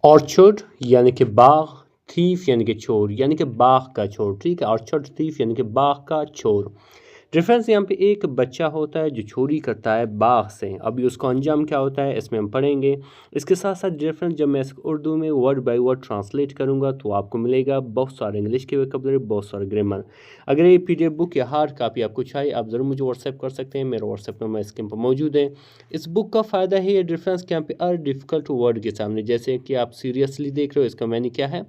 Orchard यानी कि बाग, thief यानी कि चोर, यानी कि बाग का चोर, ठीक है। ऑर्चर्ड थीफ यानी कि बाग का चोर। रेफरेंस यहाँ पे एक बच्चा होता है जो चोरी करता है बाग से। अभी उसका अंजाम क्या होता है इसमें हम पढ़ेंगे। इसके साथ साथ रेफरेंस जब मैं इसको उर्दू में वर्ड बाय वर्ड ट्रांसलेट करूँगा तो आपको मिलेगा बहुत सारे इंग्लिश के वोकैबुलरी, बहुत सारे ग्रामर। अगर ये पीडीएफ बुक या हार्ड कापी आपको चाहिए आप ज़रूर मुझे व्हाट्सएप कर सकते हैं। मेरा व्हाट्सएप नंबर स्क्रीन पर मौजूद है। इस बुक का फ़ायदा है ये रेफरेंस के यहाँ पे हर डिफ़िकल्ट वर्ड के सामने, जैसे कि आप सीरियसली देख रहे हो इसका मैंने क्या है,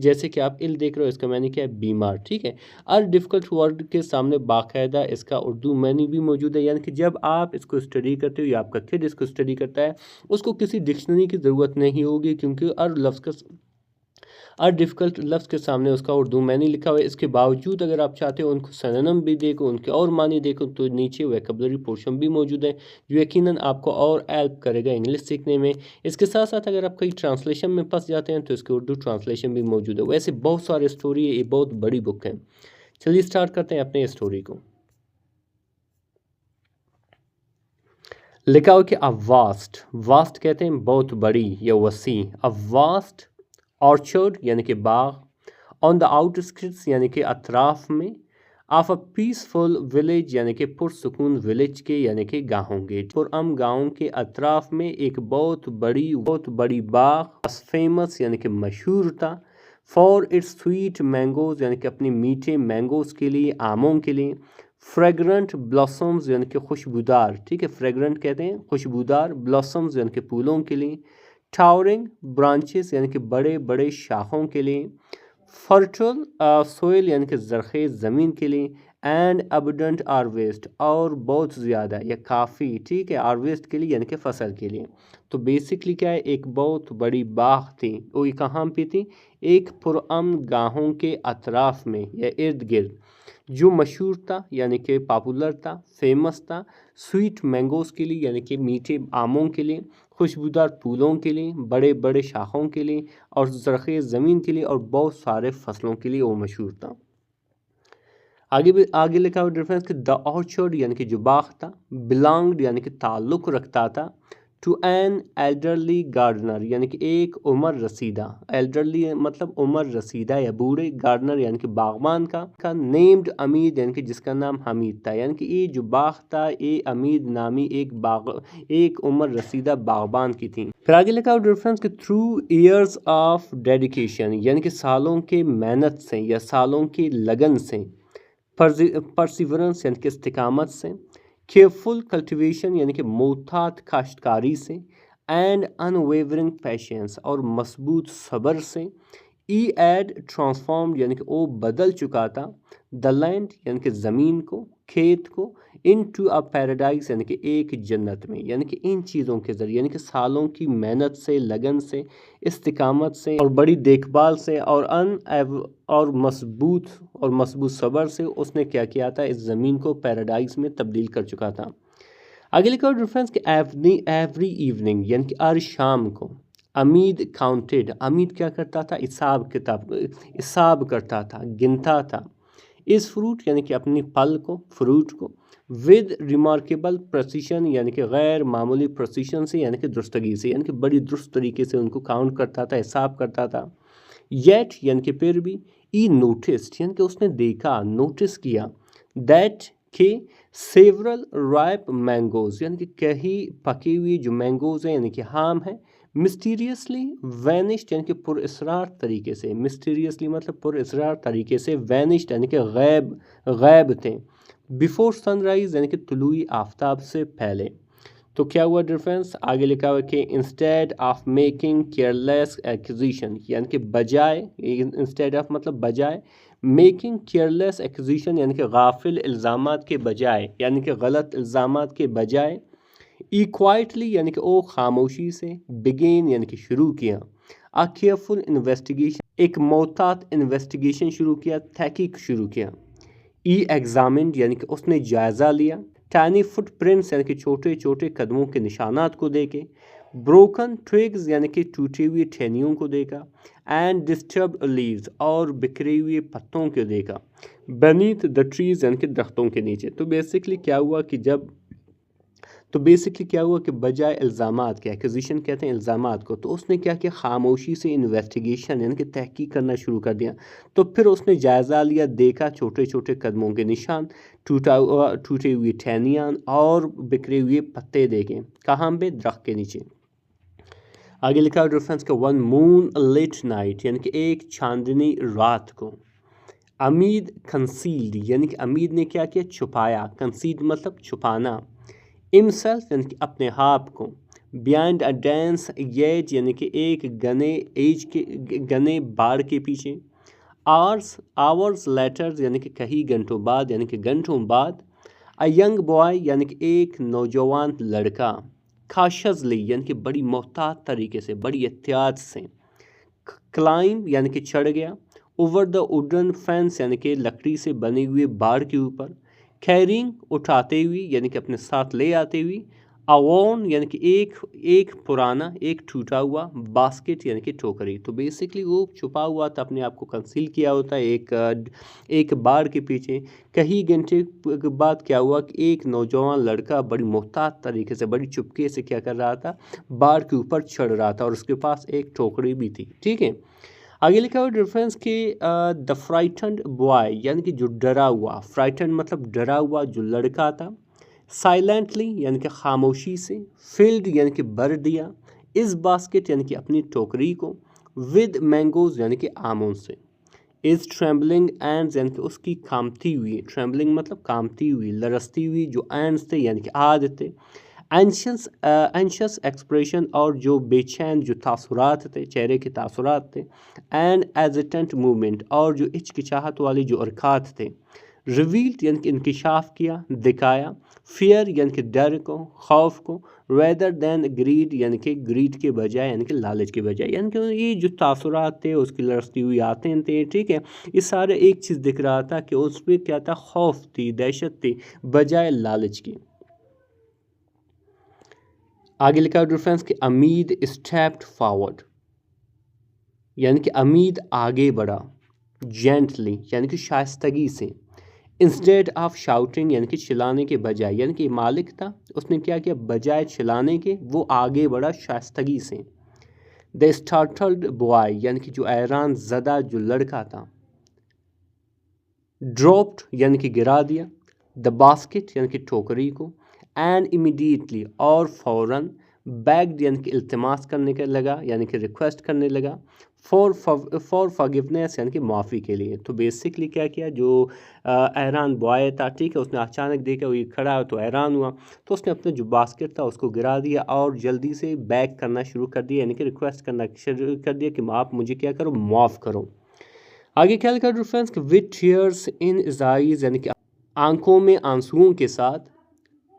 जैसे कि आप इल देख रहे हो इसका मैंने क्या है, बीमार, ठीक है। हर डिफ़िकल्ट वर्ड के सामने बाकायदा इसका उर्दू मैनी भी मौजूद है, यानी कि जब आप इसको स्टडी करते हो या आपका किड इसको स्टडी करता है उसको किसी डिक्शनरी की ज़रूरत नहीं होगी, क्योंकि हर लफ्ज़ का हर डिफ़िकल्ट लफ्ज़ के सामने उसका उर्दू मैनी लिखा हुआ है। इसके बावजूद अगर आप चाहते हो उनको सिनोनिम भी देखो, उनके और मानी देखो, तो नीचे वोकैबुलरी पोर्शन भी मौजूद है जो यकीनन आपको और हेल्प करेगा इंग्लिश सीखने में। इसके साथ साथ अगर आप कहीं ट्रांसलेशन में फंस जाते हैं तो इसकी उर्दू ट्रांसलेशन भी मौजूद है। वैसे बहुत सारे स्टोरी है, ये बहुत बड़ी बुक है। चलिए स्टार्ट करते हैं अपने स्टोरी को। लिखा हो कि अ वास्ट, वास्ट कहते हैं बहुत बड़ी या वसी। अ वास्ट ऑर्चर्ड यानी कि बाग, ऑन द आउटस्किट्स यानी कि अतराफ में, ऑफ अ पीसफुल विलेज यानी कि पुरसकून विलेज के यानी कि गाँवों के, पुरअम गाँव के अतराफ में एक बहुत बड़ी बाग, फेमस यानी कि मशहूर था, फॉर इट्स स्वीट मैंगोज यानी कि अपने मीठे मैंगोज के लिए, आमों के लिए, फ्रेगरेंट ब्लॉसम्स यानी कि खुशबूदार, ठीक है, फ्रेगरेंट कहते हैं खुशबूदार, ब्लॉसम्स यानी कि फूलों के लिए, टावरिंग ब्रांचेस यानी कि बड़े बड़े शाखों के लिए, फर्टल सोइल यानी कि ज़रख़ेज़ ज़मीन के लिए, एंड अबडेंट हार्वेस्ट और बहुत ज़्यादा या काफ़ी, ठीक है, हार्वेस्ट के लिए यानी कि फसल के लिए। तो बेसिकली क्या है, एक बहुत बड़ी बाग थी, वो ये कहाँ पे थी, एक पुरअमन गाहों के अतराफ में या इर्द गिर्द, जो मशहूर था यानी कि पॉपुलर था, फेमस था, स्वीट मैंगोज़ के लिए यानी कि मीठे आमों के लिए, खुशबूदार फूलों के लिए, बड़े बड़े शाखों के लिए, और ज़रख़ेज़ ज़मीन के लिए, और बहुत सारे फसलों के लिए वो मशहूर था। आगे लिखा हुआ डिफरेंस कि द ऑर्चर्ड यानी कि जो बाग था, बिलोंग्ड यानी कि ताल्लुक़ रखता था, टू एन एल्डरली गार्डनर यानी कि एक उम्र रसीदा, एल्डरली मतलब उम्र रसीदा या बूढ़े, गार्डनर यानी कि बागबान का नेम्ड अमीद यानी कि जिसका नाम हमीद था, यानी कि ये जो बाग था ये अमीद नामी एक उम्र रसीदा बागबान की थी। फिर आगे लिखा हुआ डिफरेंस कि थ्रू ईयर्स ऑफ डेडिकेशन यानी कि सालों के मेहनत से या सालों की लगन से, परसिवरेंस यानी कि इस्तिकामत से, केयरफुल कल्टिवेशन यानी कि मोहतात काश्तकारी से, एंड अनवेवरिंग पेशेंस और मजबूत सब्र से, ई एड ट्रांसफॉर्म्ड यानी कि वो बदल चुका था, द लैंड यानी कि ज़मीन को, खेत को, इन टू अ पैराडाइज यानी कि एक जन्नत में, यानी कि इन चीज़ों के ज़रिए यानी कि सालों की मेहनत से, लगन से, इस्तिकामत से और बड़ी देखभाल से और मजबूत सब्र से उसने क्या किया था, इस ज़मीन को पैराडाइज में तब्दील कर चुका था। आगे लिखा डिफरेंस कि एवरी इवनिंग यानी कि हर शाम को, अमीद काउंटेड, अमीद क्या करता था, हिसाब करता था, गिनता था, इस फ्रूट यानी कि अपनी फल को, फ्रूट को, विद रिमार्केबल प्रेसिशन यानी कि गैर मामूली प्रेसिशन से यानी कि दुरुस्तगी से, यानी कि बड़ी दुरुस्त तरीके से उनको काउंट करता था, हिसाब करता था। येट यानी कि फिर भी, ई नोटिस्ड यानी कि उसने देखा, नोटिस किया, दैट के सेवरल राइप मैंगोज यानी कि कई पकी हुई जो मैंगोज हैं यानी कि आम है, मिस्टीरियसली वैनिश्ड यानी कि पुरअसरार तरीके से, मिस्टीरियसली मतलब पुरअसरार तरीके से, वैनिश्ड यानी कि गैब थे, बिफोर सनराइज यानी कि तुलुई आफताब से पहले। तो क्या हुआ डिफरेंस, आगे लिखा हुआ कि instead of making careless acquisition यानी कि बजाय, इंस्टेड ऑफ मतलब बजाय, मेकिंग केयरलेस एक्विजिशन यानी कि गाफिल इल्ज़ामात के बजाय, यानी कि गलत इल्ज़ामात के बजाय, इक्वाइटली यानी कि ओ खामोशी से, बिगेन यानी कि शुरू किया, आ केयरफुल इन्वेस्टिगेशन एक मोहतात इन्वेस्टिगेशन शुरू किया, तहकीक शुरू किया, ई एग्जामिन्ड यानी कि उसने जायज़ा लिया, टाइनी फुटप्रिंट्स यानी कि छोटे छोटे कदमों के निशानात को देखे, ब्रोकन ट्विग्स यानी कि टूटी हुई टहनियों को देखा, एंड डिस्टर्ब्ड लीव्स और बिखरे हुए पत्तों को देखा, beneath द ट्रीज यानी कि दरख्तों के नीचे। तो बेसिकली क्या हुआ कि जब तो बेसिकली क्या हुआ कि बजाय इल्ज़ामात के, एक्विजिशन कहते हैं इल्ज़ामात को, तो उसने क्या किया, खामोशी से इन्वेस्टिगेशन यानी कि तहकीक करना शुरू कर दिया। तो फिर उसने जायज़ा लिया, देखा छोटे छोटे कदमों के निशान, टूटे हुए टहनियाँ और बिखरे हुए पत्ते देखे। कहाँ पे? दरख्त के नीचे। आगे लिखा रेफरेंस का वन मून लेट नाइट यानी कि एक चांदनी रात को। अमीद कंसील्ड यानी कि अमीद ने क्या किया, छुपाया। कंसील्ड मतलब छुपाना। इमसेल्फ यानी कि अपने आप को। बिहाइंड अ डेंस एज यानी कि एक घने बाड़ के पीछे। आवर्स लेटर्स यानी कि कई घंटों बाद यानी कि घंटों बाद। अ यंग बॉय यानी कि एक नौजवान लड़का। काशजली यानी कि बड़ी मोहतात तरीके से, बड़ी एहतियात से। क्लाइंब यानी कि चढ़ गया। ओवर द वुडन फेंस यानी कि लकड़ी से बने हुए बाड़ के ऊपर। कैरिंग उठाते हुए यानी कि अपने साथ ले आते हुए। अवॉन यानी कि एक पुराना, एक टूटा हुआ। बास्केट यानी कि टोकरी। तो बेसिकली वो छुपा हुआ था, अपने आप को कंसील किया होता है एक बाड़ के पीछे। कई घंटे के बाद क्या हुआ कि एक नौजवान लड़का बड़ी मोहतात तरीके से, बड़ी चुपके से क्या कर रहा था, बाड़ के ऊपर चढ़ रहा था और उसके पास एक टोकरी भी थी। ठीक है, आगे लिखा हुआ डिफरेंस कि द फ्राइटन्ड बॉय यानी कि जो डरा हुआ। फ्राइटन्ड मतलब डरा हुआ जो लड़का था। साइलेंटली यानी कि खामोशी से। फिल्ड यानी कि भर दिया। इस बास्केट यानी कि अपनी टोकरी को। विद मैंगोज यानी कि आमों से। इज ट्रेम्बलिंग एंड्स यानी कि उसकी कामती हुई। ट्रेम्बलिंग मतलब कामती हुई, लरसती हुई जो एंड्स थे यानी कि आद थे। एंशियस एक्सप्रेशन और जो बेचैन जो तासुरात थे, चेहरे के तासुरात थे। एंड एजिटेंट मूवमेंट और जो हिचकिचाहट वाली जो हरकत थे। रिवील्ड यानी कि इंकिशाफ किया, दिखाया। फियर यानी कि डर को, खौफ को। रेदर दैन ग्रीड यानी कि ग्रीड के बजाय यानी कि लालच के बजाय, यानी कि ये जो तासुरात थे, उसकी लड़ती हुई आते थे, ठीक है, ये सारे एक चीज़ दिख रहा था कि उसमें क्या था, खौफ थी, दहशत थी, बजाय लालच की। आगे लिखा डिफरेंस कि अमीद स्टेप्ड फॉरवर्ड यानी कि अमीद आगे बढ़ा। जेंटली यानी कि शाइस्तगी से। इंस्टेड ऑफ शाउटिंग यानी कि चिल्लाने के बजाय, यानी कि मालिक था, उसने क्या किया, बजाय चिल्लाने के वो आगे बढ़ा शाइस्तगी से। द स्टार्टल्ड बॉय यानी कि जो हैरान ज़दा जो लड़का था। ड्रॉप्ड यानी कि गिरा दिया। द बास्केट यानी कि टोकरी को। एंड इमीडिएटली और फौरन। बैग्ड यानी कि इल्तिमास करने के लगा, यानी कि रिक्वेस्ट करने लगा। फॉर फॉरगिवनेस यानी कि माफ़ी के लिए। तो बेसिकली क्या किया, जो हैरान बॉय था, ठीक है, उसने अचानक देखा वो ये खड़ा है तो हैरान हुआ, तो उसने अपना जो बास्केट था उसको गिरा दिया और जल्दी से बैग करना शुरू कर दिया, यानी कि रिक्वेस्ट करना शुरू कर दिया कि आप मुझे क्या करो, माफ़ करो। आगे क्या लिखा difference, with tears in is eyes यानी कि आंखों में आंसुओं के साथ।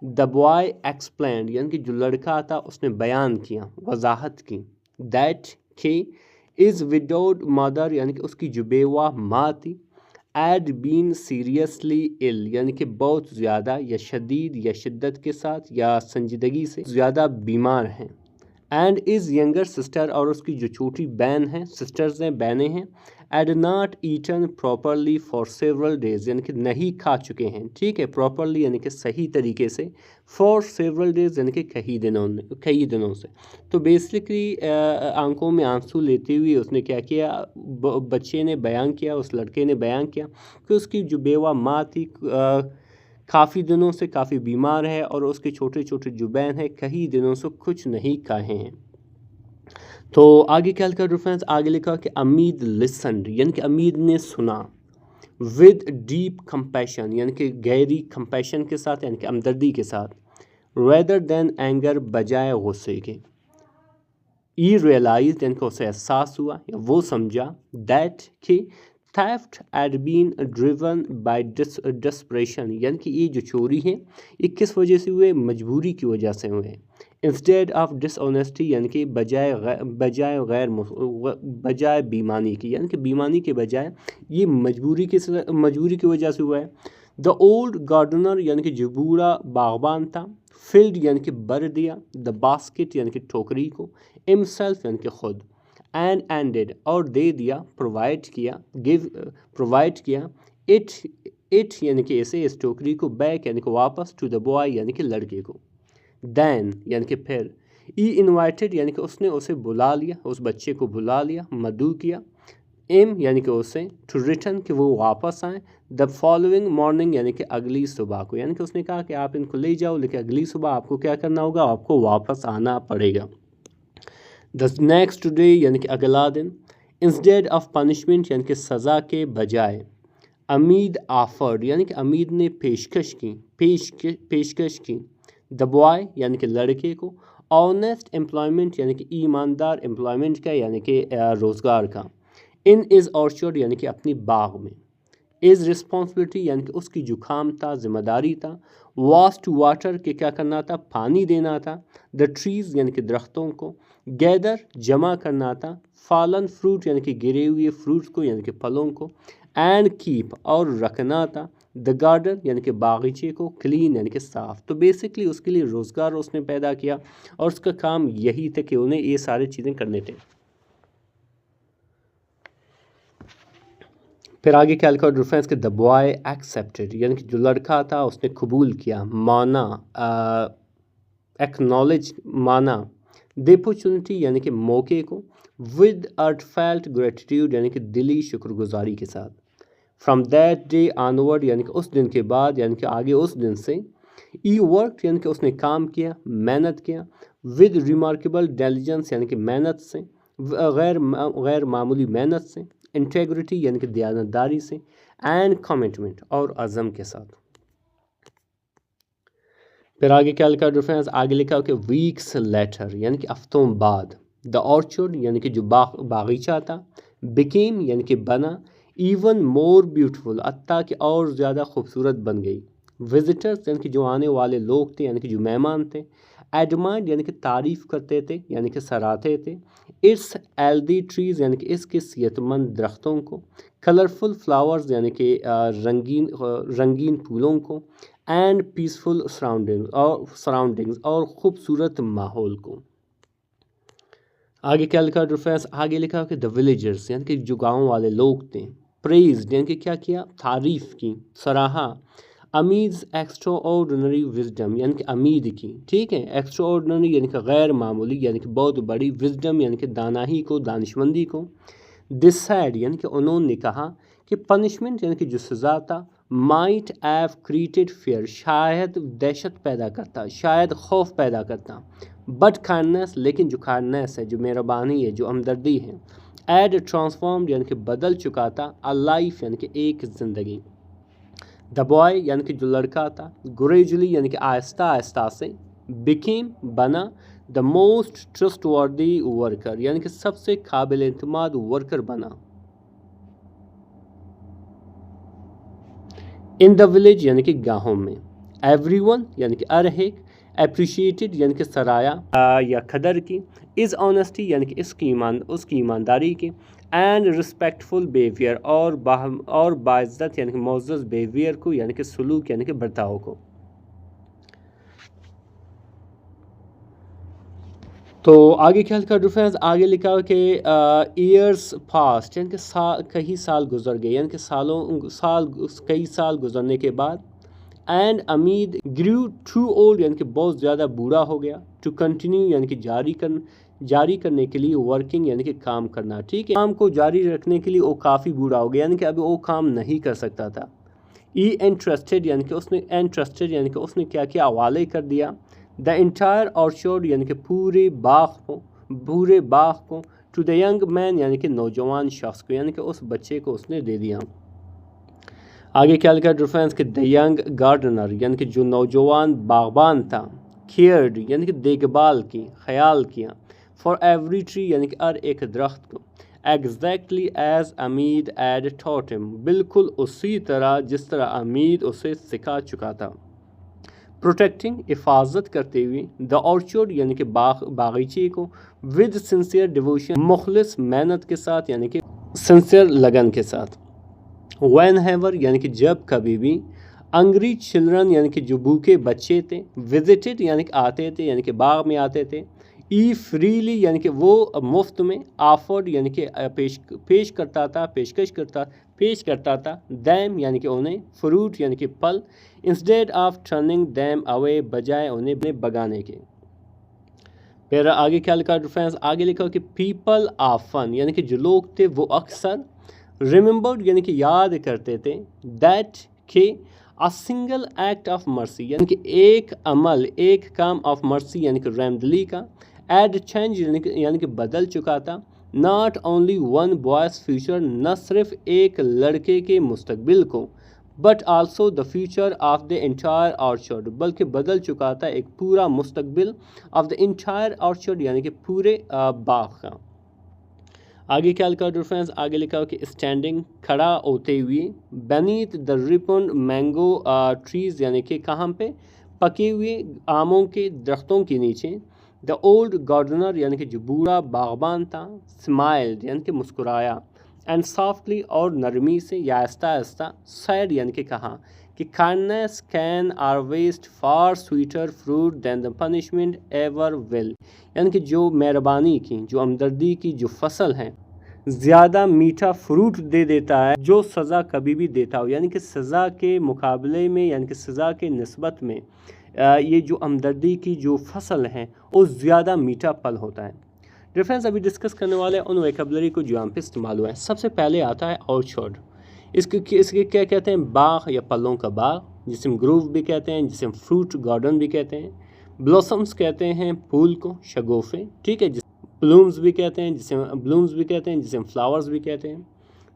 द बॉय एक्सप्लेन्ड यानी कि जो लड़का था उसने बयान किया, वजाहत की। दैट के इज़ विदाउट मदर यानी कि उसकी जो बेवा माँ थी। एड बीन सीरियसली इल यानी कि बहुत ज़्यादा या शदीद या शिद्दत के साथ या संजीदगी से ज़्यादा बीमार हैं। एंड इज़ यंगर सिस्टर और उसकी जो छोटी बहन है, सिस्टर्स हैं, बहनें हैं। Had not eaten properly for several days यानी कि नहीं खा चुके हैं, ठीक है, प्रॉपरली यानी कि सही तरीके से। फॉर सेवरल डेज यानी कि कई दिनों से। तो बेसिकली आंखों में आंसू लेते हुए उसने क्या किया, बच्चे ने बयान किया, उस लड़के ने बयान किया कि उसकी जो बेवा माँ थी काफ़ी दिनों से काफ़ी बीमार है और उसके छोटे छोटे जो बहन है कई दिनों से कुछ नहीं खाए हैं। तो आगे क्या लिखा रेफरेंस, आगे लिखा कि अमीद लिसनड यानी कि अमीद ने सुना। विद डीप कंपैशन यानी कि गहरी कंपैशन के साथ, यानी कि हमदर्दी के साथ। रेदर देन एंगर बजाय गुस्से के। ई रियलाइज यानी कि उसे एहसास हुआ या वो समझा। दैट कि theft had been driven by desperation यानी कि ये जो चोरी है ये किस वजह से हुए, मजबूरी की वजह से हुए। इंस्टेड ऑफ डिसऑनेस्टी यानी कि बजाय बेईमानी की, यानी कि बेईमानी के बजाय ये मजबूरी की वजह से हुआ है। द ओल्ड गार्डनर यानी कि जो बूढ़ा बागबान था। फिल्ड यानी कि भर दिया। द बास्केट यानी कि टोकरी को। हिमसेल्फ यानी कि खुद। एंड एंडेड और दे दिया, प्रोवाइड किया, प्रोवाइड किया। इट यानी कि इसे, इस टोकरी को। बैक यानी कि वापस। टू द बॉय यानी कि लड़के को। दैन यानी कि फिर, ई इन्वाइटेड यानी कि उसने उसे बुला लिया, उस बच्चे को बुला लिया, मदऊ किया, एम यानी कि उसे, टू रिटर्न कि वो वापस आए, द फॉलोइंग मॉर्निंग यानी कि अगली सुबह को, यानी कि उसने कहा कि आप इनको ले जाओ लेकिन अगली सुबह आपको क्या करना होगा, आपको वापस आना पड़ेगा। द नेक्स्ट डे यानी कि अगला दिन, इंस्टेड ऑफ पनिशमेंट यानी कि सज़ा के बजाय, अमीद आफर्ड यानी कि अमीद ने पेशकश की, द बॉय यानी कि लड़के को, ऑनेस्ट एम्प्लॉयमेंट यानी कि ईमानदार एम्प्लॉयमेंट का यानी कि रोज़गार का, इन इज़ ऑर्चर्ड यानी कि अपनी बाग में, इज़ रिस्पॉन्सिबिलिटी यानी कि उसकी जो काम था, जिम्मेदारी था, वास टू वाटर के क्या करना था, पानी देना था, द ट्रीज़ यानी कि दरख्तों को, गैदर जमा करना था, फॉलन फ्रूट यानी कि गिरे हुए फ्रूट्स को यानी कि फलों को, एंड कीप और रखना था, द गार्डन यानी कि बागीचे को, क्लीन यानी कि साफ़। तो बेसिकली उसके लिए रोज़गार उसने पैदा किया और उसका काम यही था कि उन्हें ये सारी चीज़ें करने थे। फिर आगे क्या लिखा रेफरेंस के, द बॉय एक्सेप्टेड यानी कि जो लड़का था उसने कबूल किया, माना, एक्नॉलेज माना, द अपॉर्चुनिटी यानी कि मौके को, विद अर्टफेल्ट ग्रेटिट्यूड यानी कि दिली शुक्रगुजारी के साथ, फ्रॉम दैट डे ऑनवर्ड यानी कि उस दिन के बाद यानी कि आगे उस दिन से, ई वर्क यानी कि उसने काम किया, मेहनत किया, विद रिमार्केबल डिलिजेंस यानी कि मेहनत से, गैर मामूली मेहनत से, इंटेग्रिटी यानी कि दयानतदारी से, एंड कमिटमेंट और अज़म के साथ। फिर आगे क्या लिखा रेफरेंस, आगे लिखा कि वीक्स लेटर यानी कि हफ्तों बाद, द ऑर्चर्ड यानी कि जो बागीचा था, बिकेम यानी कि बना, इवन मोर ब्यूटीफुल अत्ता कि और ज़्यादा खूबसूरत बन गई, विजिटर्स यानी कि जो आने वाले लोग थे यानी कि जो मेहमान थे, एडमायर्ड यानी कि तारीफ़ करते थे यानी कि सराहते थे, इट्स हेल्दी ट्रीज़ यानी कि इसके सेहतमंद दरख्तों को, कलरफुल फ्लावर्स यानी कि रंगीन फूलों को, एंड पीसफुल सराउंडिंग्स और ख़ूबसूरत माहौल को। आगे क्या लिखा रेफरेंस, आगे लिखा कि द विलेजर्स यानी कि जो गाँव वाले लोग थे, प्रेज्ड यानी कि क्या किया, तारीफ़ की, सराहा, अमीज़ एक्स्ट्रा ऑर्डनरी विजडम यानी कि अमीद की, ठीक है, एक्स्ट्रा ऑर्डनरी यानी कि गैर मामूली यानी कि बहुत बड़ी, विजडम यानी कि दानाही को, दानिशमंदी को, डिसाइड यानी कि उन्होंने कहा कि पनिशमेंट यानी कि जो सज़ा था, माइट हैव क्रिएटेड फियर शायद दहशत पैदा करता, शायद खौफ पैदा करता, बट काइंडनेस लेकिन जो काइंडनेस है, जो मेहरबानी है, जो हमदर्दी है, एड ट्रांसफॉर्म्ड यानी कि बदल चुका था, अ लाइफ यानी कि एक ज़िंदगी, द बॉय यानी कि जो लड़का था, ग्रेजुअली यानी कि आहिस्ता आहिस्ता से, बिकेम बना, द मोस्ट ट्रस्टवर्दी वर्कर यानी कि सबसे काबिल एतमाद वर्कर बना, इन द विलेज यानी कि गाँवों में, एवरीवन यानी कि हर एक, अप्रिशिएटेड यानी कि सराया या कदर की, इज़ ऑनेस्टी यानी कि उसकी ईमानदारी की, एंड रिस्पेक्टफुल बिहेवियर और बाइज़्ज़त यानी कि मोअज़्ज़ज़ बिहेवियर को यानी कि सलूक यानी कि बर्ताव को। तो आगे क्या लिखा डिफरेंस, आगे लिखा कि ईयर्स पास्ट यानी कि कई साल गुजर गए यानी कि कई साल गुजरने के बाद, एंड अमीद ग्रू टू ओल्ड यानी कि बहुत ज़्यादा बूढ़ा हो गया, टू कंटिन्यू यानी कि जारी करने के लिए, वर्किंग यानी कि काम करना, ठीक है, काम को जारी रखने के लिए वो काफ़ी बूढ़ा हो गया यानी कि अभी वो काम नहीं कर सकता था। इंटरेस्टेड यानी कि उसने क्या किया, हवाले कर दिया, द इंटायर ऑर्चर्ड यानी कि पूरे बाग को, टू द यंग मैन यानी कि नौजवान शख्स को, यानी कि उस बच्चे को उसने दे दिया। आगे क्या लिखा रेफरेंस कि द यंग गार्डनर यानी कि जो नौजवान बागबान था, केयर्ड यानी कि देखभाल की, ख्याल किया, फॉर एवरी ट्री यानी कि हर एक दरख्त को, एग्जैक्टली एज अमीद एड टॉट हिम बिल्कुल उसी तरह जिस तरह अमीद उसे सिखा चुका था, प्रोटेक्टिंग हिफाजत करते हुए, द ऑर्चर्ड यानी कि बागीचे को, विद सिंसियर डिवोशन मुखलिस मेहनत के साथ यानी कि सिंसियर लगन के साथ, वैन हैवर यानी कि जब कभी भी, अंग्री चिल्ड्रन यानी कि जो भूखे बच्चे थे, विजिटेड यानी कि आते थे यानी कि बाग में आते थे, ई फ्रीली यानी कि वो मुफ्त में, ऑफर्ड यानी कि पेशकश पेश करता था, दैम यानी कि उन्हें, फ्रूट यानी कि फल, instead of turning them away बजाय उन्हें भगाने के। फिर आगे क्या लिखा डिफरेंस, आगे लिखा कि पीपल ऑफन यानी कि जो लोग थे वो अक्सर, रिमेंबर्ड यानी कि याद करते थे, दैट के a single act of mercy यानी कि एक अमल, एक काम ऑफ मर्सी यानी कि रहमदिली का, एड चेंज यानी कि बदल चुका था, not only one boys future, न सिर्फ एक लड़के के मुस्तकबिल को, but also the future of the entire orchard, बल्कि बदल चुका था एक पूरा मुस्तकबिल ऑफ द इंटायर ऑर्चर्ड यानी कि पूरे बाग का। आगे क्या लिखा डिफरेंस, आगे लिखा कि स्टैंडिंग खड़ा होते हुए, beneath the Ripon mango trees यानी कि कहाँ पे, पके हुए आमों के दरख्तों के नीचे, द ओल्ड गार्डनर यानी कि जो बूढ़ा बागबान था, स्माइल्ड यानी कि मुस्कुराया, एंड सॉफ्टली और नरमी से या आहिस्ता आहिस्ता, सैड यानी कि कहा कि kindness can harvest far sweeter fruit than the punishment ever will, यानी कि जो मेहरबानी की, जो हमदर्दी की जो फसल है, ज़्यादा मीठा फ्रूट दे देता है जो सज़ा कभी भी देता हो, यानी कि सज़ा के मुकाबले में यानी कि सज़ा के निस्बत में ये जो हमदर्दी की जो फसल है वो ज़्यादा मीठा फल होता है। डिफरेंस अभी डिस्कस करने वाले हैं उन वोकैबुलरी को जो यहाँ पे इस्तेमाल हुआ है। सबसे पहले आता है ऑर्चर्ड, इसके क्या कहते हैं, बाग या फलों का बाग, जिसे हम ग्रोव भी कहते हैं, जिसे हम फ्रूट गार्डन भी कहते हैं, ब्लॉसम्स कहते हैं फूल को, शगोफे, ठीक है, ब्लूम्स भी कहते हैं, जिसे हम फ्लावर्स भी कहते हैं,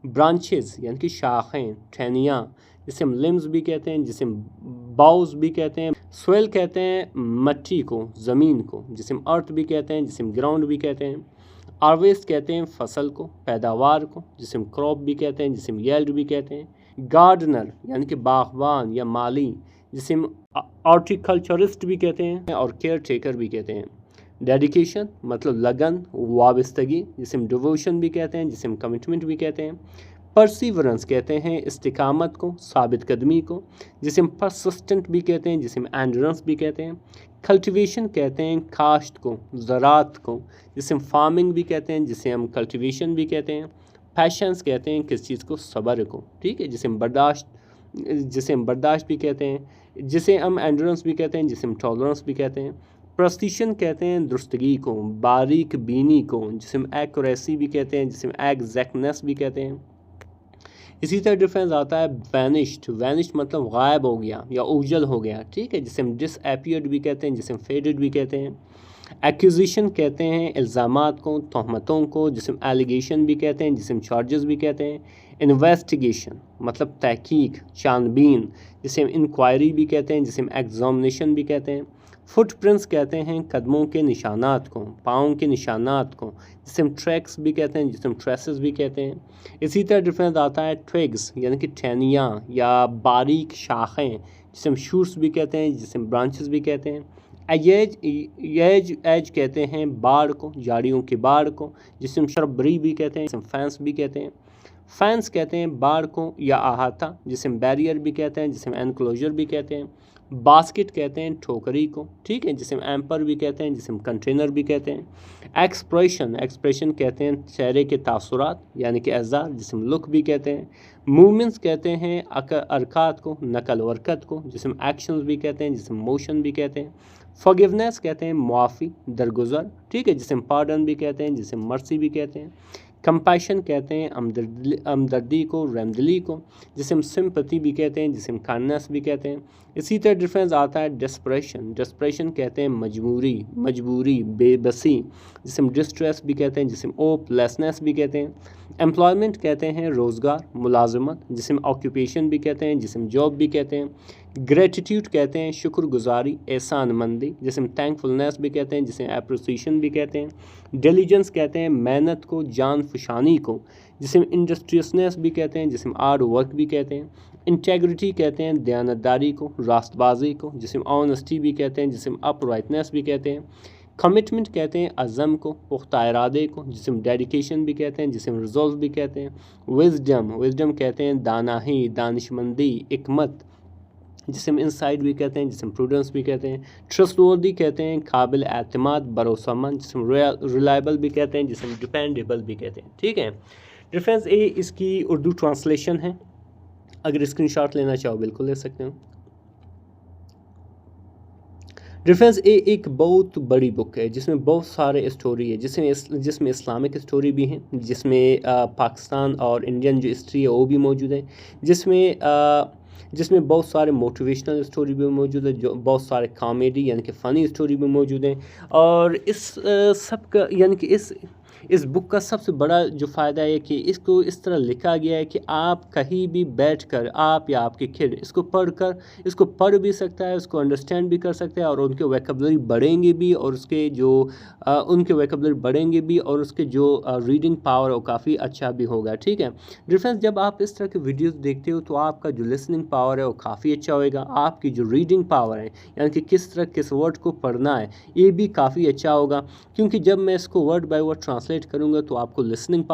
ब्रांचेस यानी कि शाखें, टहनियाँ, जिसे हम लिम्स भी कहते हैं, जिसे हम बाउज भी कहते हैं, सोयल कहते हैं मट्टी को, ज़मीन को, जिसे हम अर्थ भी कहते हैं, जिसे हम ग्राउंड भी कहते हैं, हार्वेस्ट कहते हैं फसल को, पैदावार को, जिसे हम क्रॉप भी कहते हैं, जिसे हम येल्ड भी कहते हैं, गार्डनर यानी कि बागबान या माली, जिसे हम हॉर्टिकल्चरिस्ट भी कहते हैं और केयर टेकर भी कहते हैं, डेडिकेशन मतलब लगन, वाबस्तगी, जिसे हम डिवोशन भी कहते हैं, जिसे हम कमिटमेंट भी कहते हैं, परसिवरेंस कहते हैं इस्तिकामत को, साबित कदमी को, जिसे हम परसिस्टेंट भी कहते हैं, जिसे हम एंड्योरेंस भी कहते हैं, कल्टीवेशन कहते हैं काश्त को, ज़रात को, जिसे हम फार्मिंग भी कहते हैं, जिसे हम कल्टीवेशन भी कहते हैं, पैशंस कहते हैं किस चीज़ को, सब्र को, ठीक है, जिसे हम बर्दाश्त भी कहते हैं, जिसे हम एंड्योरेंस भी कहते हैं, जिसे हम टॉलरेंस भी कहते हैं, प्रेसिशन कहते हैं दुरुस्तगी को, बारीक बीनी को, जिसे हम एक्यूरेसी भी कहते हैं, जिसे हम एग्जैक्टनेस भी कहते हैं। इसी तरह डिफरेंस आता है वैनिश्ड मतलब गायब हो गया या उजल हो गया, ठीक है, जिसे हम डिसअपीयर्ड भी कहते हैं, जिसे हम फेडेड भी कहते हैं। एक्यूजिशन कहते हैं इल्ज़ामात को, तहमतों को, जिसे हम एलिगेशन भी कहते हैं, जिसे हम चार्जेस भी कहते हैं। इन्वेस्टिगेशन मतलब तहकीक, छानबीन, जिसे हम इंक्वायरी भी कहते हैं, जिसे हम एग्जामिनेशन भी कहते हैं। फुटप्रिंट्स कहते हैं कदमों के निशानात को, पाँव के निशानात को, जिसे हम ट्रैक्स भी कहते हैं, जिसे हम ट्रेसेस भी कहते हैं। इसी तरह डिफरेंस आता है ट्विग्स यानी कि टहनियाँ या बारीक शाखें, जिसे हम शूट्स भी कहते हैं, जिसे हम ब्रांचेस भी कहते हैं। एज कहते हैं बाड़ को, झाड़ियों के बाड़ को, जिसे हम शरबरी भी कहते हैं, जिसे हम फैंस भी कहते हैं। फैंस कहते हैं बाड़ को या अहाता, जिसे हम बैरियर भी कहते हैं, जिसे हम एनक्लोजर भी कहते हैं। बास्केट कहते हैं ठोकरी को, ठीक है, जिसे हम एम्पर भी कहते हैं, जिसे हम कंटेनर भी कहते हैं। एक्सप्रेशन कहते हैं चेहरे के तासुरात यानी कि अज़ा, जिसे हम लुक भी कहते हैं। मूवमेंट्स कहते हैं अरकात को, नकल वरकत को, जिसे हम एक्शंस भी कहते हैं, जिसे हम मोशन भी कहते हैं। फॉरगिवनेस कहते हैं मुआफ़ी, दरगुजर, ठीक है, जिसे हम पार्डन भी कहते हैं, जिसे हम मर्सी भी कहते हैं। कंपैशन कहते हैं हमदर्दी को, रहमदिली को, जिसे हम सिंपैथी भी कहते हैं, जिसे हम काइंडनेस भी कहते हैं। इसी तरह डिफरेंस आता है डेस्परेशन कहते हैं मजबूरी, बेबसी, जिसे हम डिस्ट्रेस भी कहते हैं, जिसे हम होपलेसनेस भी कहते हैं। एम्प्लॉयमेंट कहते हैं रोज़गार, मुलाजमत, जिसे हम ऑक्यूपेशन भी कहते हैं, जिसे हम जॉब भी कहते हैं। ग्रेटिट्यूड कहते हैं शुक्रगुजारी, एहसानमंदी, जिसे हम थैंकफुलनेस भी कहते हैं, जिसे अप्रिसिएशन भी कहते हैं। डिलीजेंस कहते हैं मेहनत को, जान फशानी को, जिसे हम इंडस्ट्रियसनेस भी कहते हैं, जिसे हम हार्ड वर्क भी कहते हैं। इंटेग्रिटी कहते हैं दयानतदारी को, रास्तबाजी को, जिसे हम ऑनेस्टी भी कहते हैं, जिसे हम अपराइटनेस भी कहते हैं। कमिटमेंट कहते हैं अज़म को, पुख्ता इरादे को, जिसे हम डेडिकेशन भी कहते हैं, जिसे हम रिजॉल्व भी कहते हैं। विजडम कहते हैं दानाही, दानिशमंदी, हिकमत, जिसे हम इंसाइट भी कहते हैं, जिसे हम प्रूडेंस भी कहते हैं। ट्रस्टवर्दी कहते हैं काबिल एतमाद, भरोसेमंद, जिसे हम रिलायबल भी कहते हैं, जिसे हम डिपेंडेबल भी कहते हैं, ठीक है। डियर फ्रेंड्स, ये इसकी उर्दू ट्रांसलेशन है। अगर स्क्रीनशॉट लेना चाहो बिल्कुल ले सकते हो। डियर फ्रेंड्स, ये एक बहुत बड़ी बुक है जिसमें बहुत सारे स्टोरी है, जिसमें इस्लामिक स्टोरी भी हैं, जिसमें पाकिस्तान और इंडियन जो हिस्ट्री है वो भी मौजूद है, जिसमें बहुत सारे मोटिवेशनल स्टोरी भी मौजूद है, जो बहुत सारे कॉमेडी यानी कि फ़नी स्टोरी भी मौजूद हैं। और इस सब का यानी कि इस बुक का सबसे बड़ा जो फ़ायदा है कि इसको इस तरह लिखा गया है कि आप कहीं भी बैठकर, आप या आपके किड इसको पढ़ भी सकता है, उसको अंडरस्टैंड भी कर सकता है, और उनके वोकैबुलरी बढ़ेंगे भी, और उसके जो रीडिंग पावर है वो काफ़ी अच्छा भी होगा। ठीक है डियर फ्रेंड्स, जब आप इस तरह के वीडियोस देखते हो तो आपका जो लिसनिंग पावर है वो काफ़ी अच्छा होएगा, आपकी जो रीडिंग पावर है यानी कि किस तरह किस वर्ड को पढ़ना है ये भी काफ़ी अच्छा होगा, क्योंकि जब मैं इसको वर्ड बाय वर्ड ट्रांसलेट करूँगा तो आपको लिसनिंग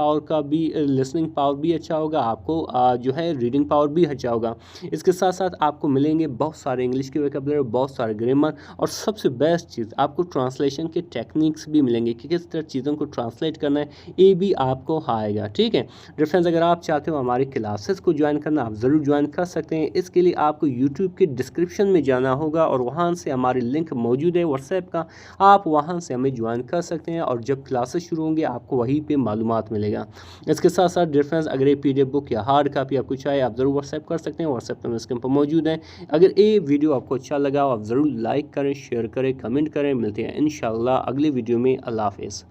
पावर भी अच्छा होगा, आपको जो है रीडिंग पावर भी अच्छा होगा। इसके साथ साथ आपको मिलेंगे बहुत सारे इंग्लिश के वोकैबुलरी, बहुत सारे ग्रामर, और सबसे बेस्ट चीज़ आपको ट्रांसलेशन के टेक्निक्स भी मिलेंगे कि किस तरह चीज़ों को ट्रांसलेट करना है, ये भी आपको आएगा। ठीक है डियर फ्रेंड्स, अगर आप चाहते हो हमारी क्लासेस को ज्वाइन करना, आप ज़रूर ज्वाइन कर सकते हैं। इसके लिए आपको यूट्यूब के डिस्क्रिप्शन में जाना होगा और वहाँ से हमारी लिंक मौजूद है व्हाट्सएप का, आप वहाँ से हमें ज्वाइन कर सकते हैं, और जब क्लासेस शुरू होंगे आपको वहीं पे मालूमात मिलेगा। इसके साथ साथ डियर फ्रेंड्स, अगर ये PDF बुक या हार्ड कापी आपको चाहिए आप ज़रूर व्हाट्सएप कर सकते हैं, व्हाट्सएप नंबर स्क्रीन पर मौजूद है। अगर ये वीडियो आपको अच्छा लगा आप ज़रूर लाइक करें, शेयर करें, कमेंट करें। मिलते हैं इंशाल्लाह अगली वीडियो में। अल्लाह हाफिज़।